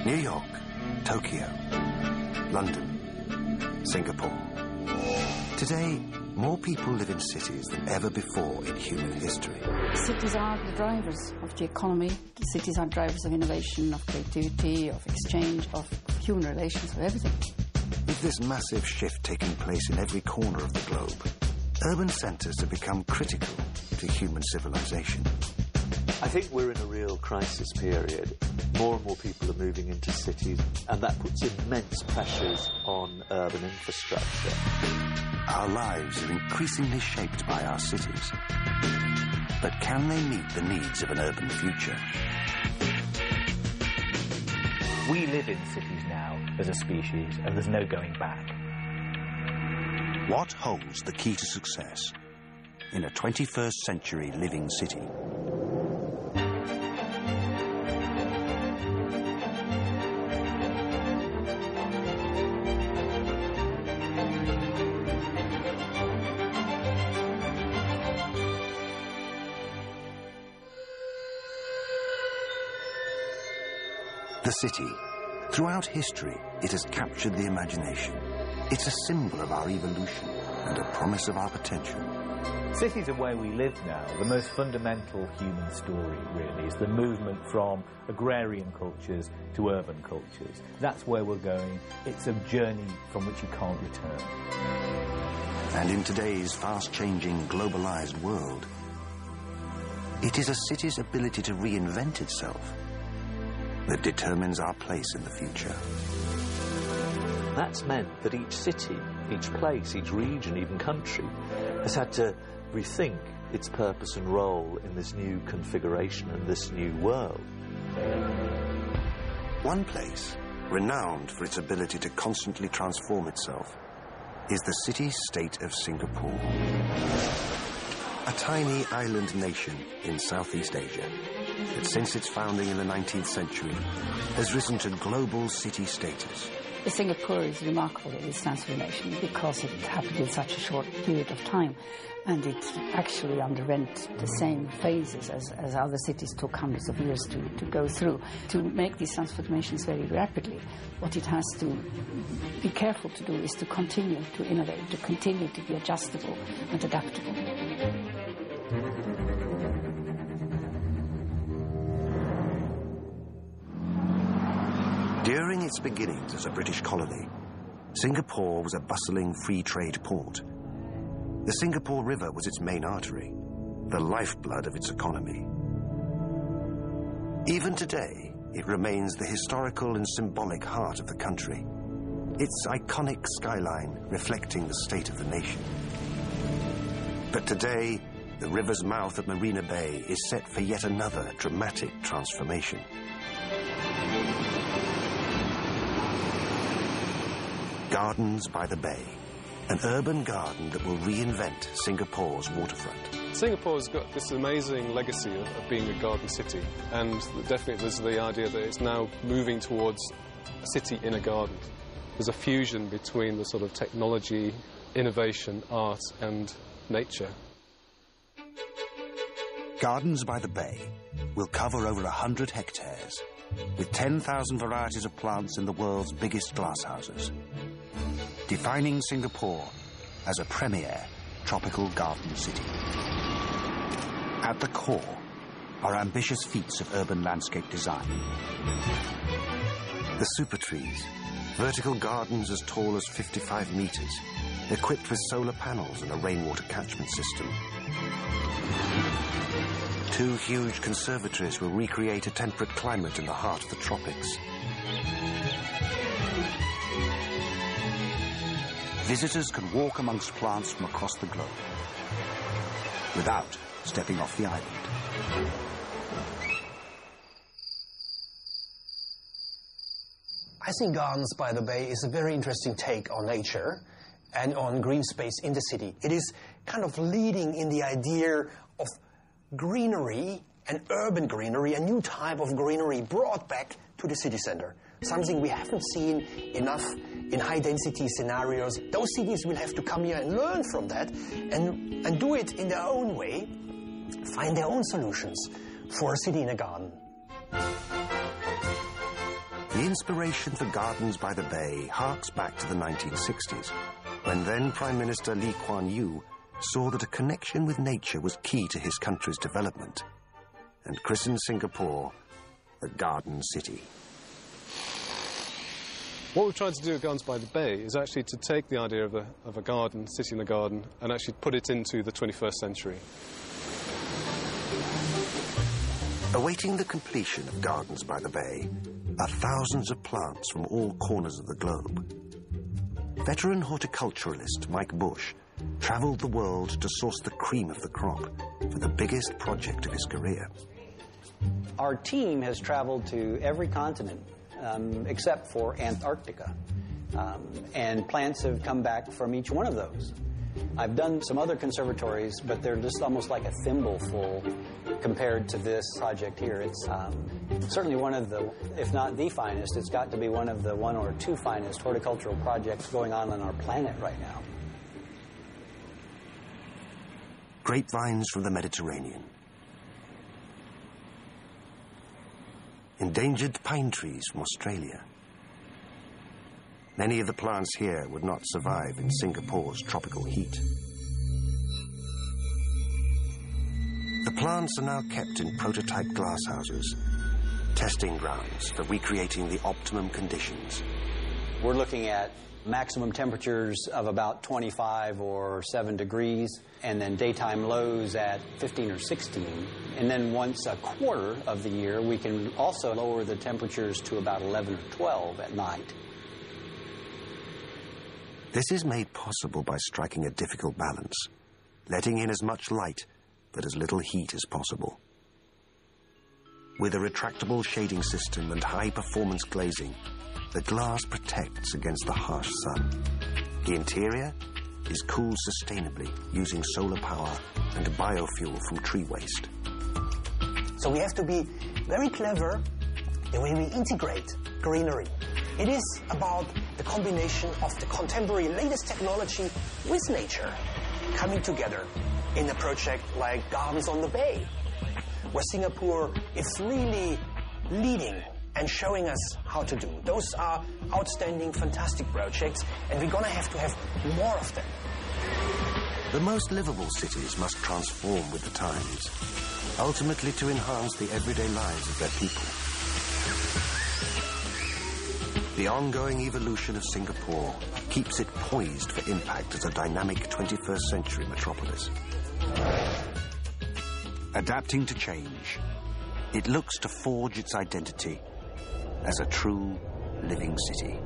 New York, Tokyo, London, Singapore. Today, more people live in cities than ever before in human history. Cities are the drivers of the economy. The cities are drivers of innovation, of creativity, of exchange, of human relations, of everything. With this massive shift taking place in every corner of the globe, urban centres have become critical to human civilization. I think we're in a real crisis period. More and more people are moving into cities, and that puts immense pressures on urban infrastructure. Our lives are increasingly shaped by our cities. But can they meet the needs of an urban future? We live in cities now as a species, and there's no going back. What holds the key to success in a 21st century living city? The city. Throughout history, it has captured the imagination. It's a symbol of our evolution and a promise of our potential. Cities are where we live now. The most fundamental human story, really, is the movement from agrarian cultures to urban cultures. That's where we're going. It's a journey from which you can't return. And in today's fast-changing, globalized world, it is a city's ability to reinvent itself that determines our place in the future. That's meant that each city, each place, each region, even country, has had to rethink its purpose and role in this new configuration and this new world. One place, renowned for its ability to constantly transform itself, is the city-state of Singapore. A tiny island nation in Southeast Asia that since its founding in the 19th century has risen to global city status. Singapore is remarkable in its transformation because it happened in such a short period of time, and it actually underwent the same phases as other cities took hundreds of years to go through. To make these transformations very rapidly, what it has to be careful to do is to continue to innovate, to continue to be adjustable and adaptable. During its beginnings as a British colony, Singapore was a bustling free trade port. The Singapore River was its main artery, the lifeblood of its economy. Even today, it remains the historical and symbolic heart of the country, its iconic skyline reflecting the state of the nation. But today, the river's mouth at Marina Bay is set for yet another dramatic transformation. Gardens by the Bay, an urban garden that will reinvent Singapore's waterfront. Singapore's got this amazing legacy of being a garden city, and definitely there's the idea that it's now moving towards a city in a garden. There's a fusion between the sort of technology, innovation, art and nature. Gardens by the Bay will cover over 100 hectares, with 10,000 varieties of plants in the world's biggest glasshouses, defining Singapore as a premier tropical garden city. At the core are ambitious feats of urban landscape design. The super trees, vertical gardens as tall as 55 meters, equipped with solar panels and a rainwater catchment system. 2 huge conservatories will recreate a temperate climate in the heart of the tropics. Visitors can walk amongst plants from across the globe without stepping off the island. I think Gardens by the Bay is a very interesting take on nature and on green space in the city. It is kind of leading in the idea of greenery and urban greenery, a new type of greenery brought back to the city center. Something we haven't seen enough in high-density scenarios. Those cities will have to come here and learn from that and do it in their own way, find their own solutions for a city in a garden. The inspiration for Gardens by the Bay harks back to the 1960s, when then Prime Minister Lee Kuan Yew saw that a connection with nature was key to his country's development, and christened Singapore the Garden City. What we've tried to do at Gardens by the Bay is actually to take the idea of a garden, city in the garden, and actually put it into the 21st century. Awaiting the completion of Gardens by the Bay are thousands of plants from all corners of the globe. Veteran horticulturalist Mike Bush travelled the world to source the cream of the crop for the biggest project of his career. Our team has traveled to every continent except for Antarctica, and plants have come back from each one of those. I've done some other conservatories, but they're just almost like a thimbleful compared to this project here. It's certainly one of the, if not the finest, it's got to be one of the one or two finest horticultural projects going on our planet right now. Grapevines from the Mediterranean. Endangered pine trees from Australia. Many of the plants here would not survive in Singapore's tropical heat. The plants are now kept in prototype glasshouses, testing grounds for recreating the optimum conditions. We're looking at maximum temperatures of about 25 or 7 degrees, and then daytime lows at 15 or 16. And then once a quarter of the year, we can also lower the temperatures to about 11 or 12 at night. This is made possible by striking a difficult balance, letting in as much light but as little heat as possible. With a retractable shading system and high-performance glazing, the glass protects against the harsh sun. The interior is cooled sustainably using solar power and biofuel from tree waste. So we have to be very clever the way we integrate greenery. It is about the combination of the contemporary latest technology with nature coming together in a project like Gardens on the Bay, where Singapore is really leading and showing us how to do. Those are outstanding, fantastic projects, and we're going to have more of them. The most livable cities must transform with the times, ultimately to enhance the everyday lives of their people. The ongoing evolution of Singapore keeps it poised for impact as a dynamic 21st century metropolis. Adapting to change, it looks to forge its identity as a true living city.